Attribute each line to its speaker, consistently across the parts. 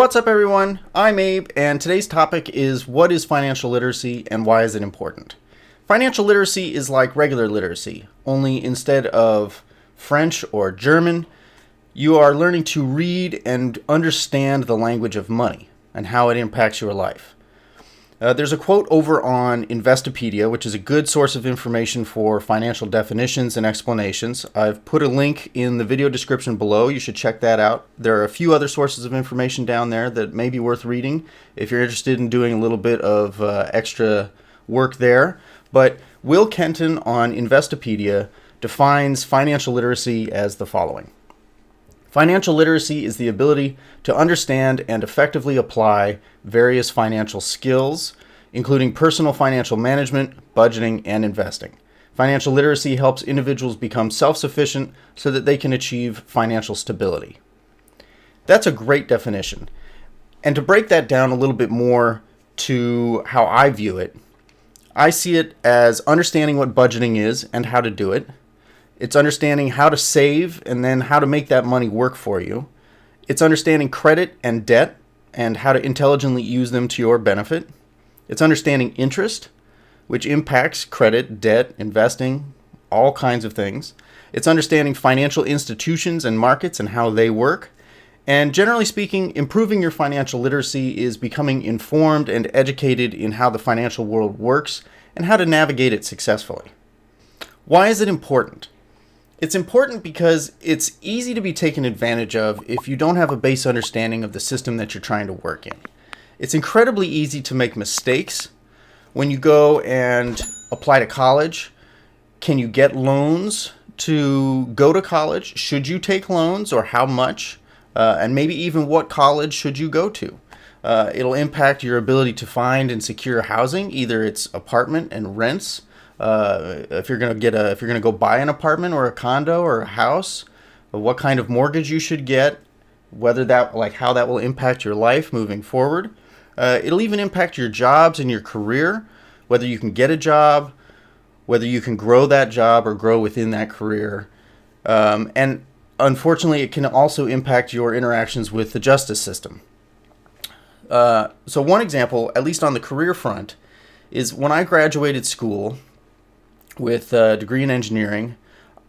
Speaker 1: What's up, everyone? I'm Abe, and today's topic is what is financial literacy and why is it important? Financial literacy is like regular literacy, only instead of French or German, you are learning to read and understand the language of money and how it impacts your life. There's a quote over on Investopedia, which is a good source of information for financial definitions and explanations. I've put a link in the video description below. You should check that out. There are a few other sources of information down there that may be worth reading if you're interested in doing a little bit of extra work there. But Will Kenton on Investopedia defines financial literacy as the following. Financial literacy is the ability to understand and effectively apply various financial skills, including personal financial management, budgeting, and investing. Financial literacy helps individuals become self-sufficient so that they can achieve financial stability. That's a great definition. And to break that down a little bit more to how I view it, I see it as understanding what budgeting is and how to do it. It's understanding how to save and then how to make that money work for you. It's understanding credit and debt and how to intelligently use them to your benefit. It's understanding interest, which impacts credit, debt, investing, all kinds of things. It's understanding financial institutions and markets and how they work. And generally speaking, improving your financial literacy is becoming informed and educated in how the financial world works and how to navigate it successfully. Why is it important? It's important because it's easy to be taken advantage of if you don't have a base understanding of the system that you're trying to work in. It's incredibly easy to make mistakes when you go and apply to college. Can you get loans to go to college? Should you take loans, or how much? And maybe even what college should you go to? It'll impact your ability to find and secure housing, either it's apartment and rents. If you're going to go buy an apartment or a condo or a house, what kind of mortgage you should get, whether that, like how that will impact your life moving forward. It'll even impact your jobs and your career, whether you can get a job, whether you can grow that job or grow within that career. And unfortunately, it can also impact your interactions with the justice system. So one example, at least on the career front, is when I graduated school with a degree in engineering,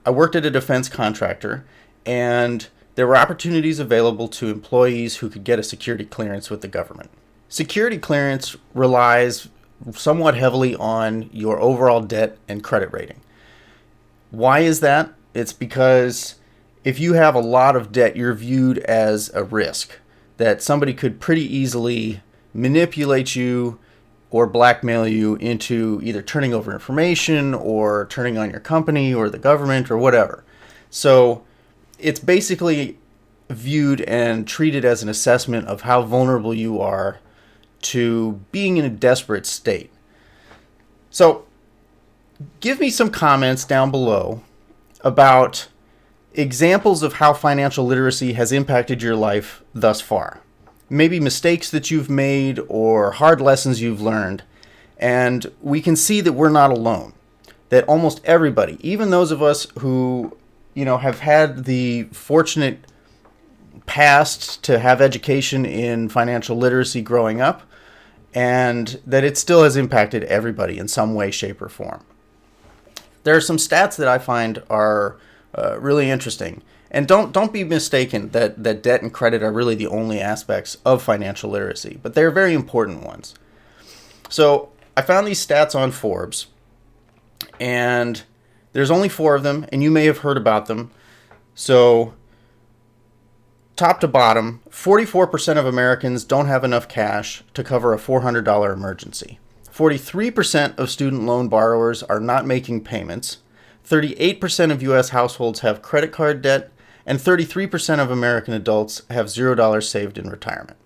Speaker 1: I worked at a defense contractor, and there were opportunities available to employees who could get a security clearance with the government. Security clearance relies somewhat heavily on your overall debt and credit rating. Why is that? It's because if you have a lot of debt, you're viewed as a risk, that somebody could pretty easily manipulate you or blackmail you into either turning over information or turning on your company or the government or whatever. So it's basically viewed and treated as an assessment of how vulnerable you are to being in a desperate state. So give me some comments down below about examples of how financial literacy has impacted your life thus far. Maybe mistakes that you've made or hard lessons you've learned. And we can see that we're not alone. That almost everybody, even those of us who, have had the fortunate past to have education in financial literacy growing up, and that it still has impacted everybody in some way, shape, or form. There are some stats that I find are really interesting. And don't be mistaken that debt and credit are really the only aspects of financial literacy, but they're very important ones. So I found these stats on Forbes, and there's only 4 of them, and you may have heard about them. So top to bottom, 44% of Americans don't have enough cash to cover a $400 emergency. 43% of student loan borrowers are not making payments. 38% of U.S. households have credit card debt, and 33% of American adults have $0 saved in retirement.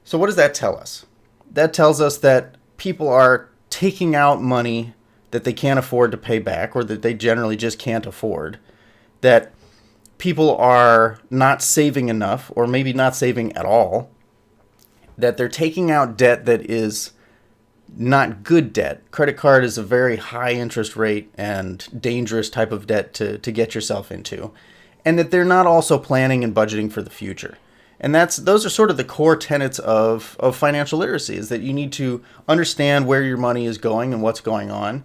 Speaker 1: So what does that tell us? That tells us that people are taking out money that they can't afford to pay back, or that they generally just can't afford. That people are not saving enough, or maybe not saving at all. That they're taking out debt that is not good debt. Credit card is a very high interest rate and dangerous type of debt to get yourself into. And that they're not also planning and budgeting for the future. And those are sort of the core tenets of financial literacy, is that you need to understand where your money is going and what's going on,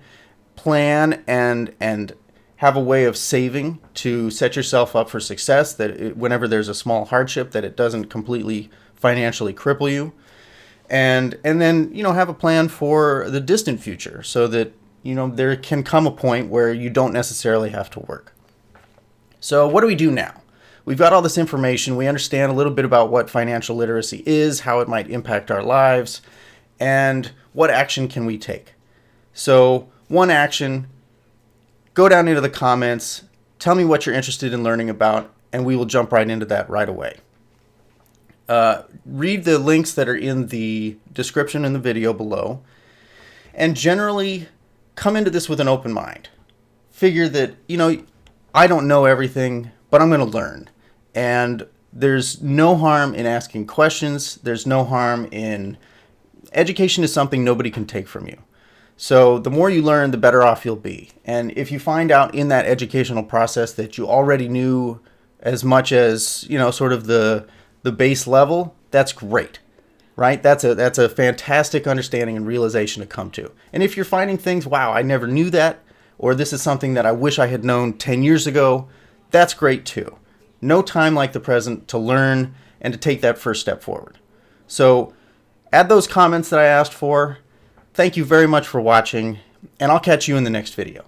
Speaker 1: plan and have a way of saving to set yourself up for success, that whenever there's a small hardship, that it doesn't completely financially cripple you. And then, have a plan for the distant future, so that, there can come a point where you don't necessarily have to work. So what do we do now? We've got all this information. We understand a little bit about what financial literacy is, how it might impact our lives, and what action can we take. So one action: go down into the comments, tell me what you're interested in learning about, and we will jump right into that right away. Read the links that are in the description in the video below, and generally come into this with an open mind. Figure that, I don't know everything, but I'm going to learn. And there's no harm in asking questions. There's no harm in... Education is something nobody can take from you. So the more you learn, the better off you'll be. And if you find out in that educational process that you already knew as much as, sort of the base level, that's great, right? That's a fantastic understanding and realization to come to. And if you're finding things, wow, I never knew that, or this is something that I wish I had known 10 years ago, that's great too. No time like the present to learn and to take that first step forward. So add those comments that I asked for. Thank you very much for watching, and I'll catch you in the next video.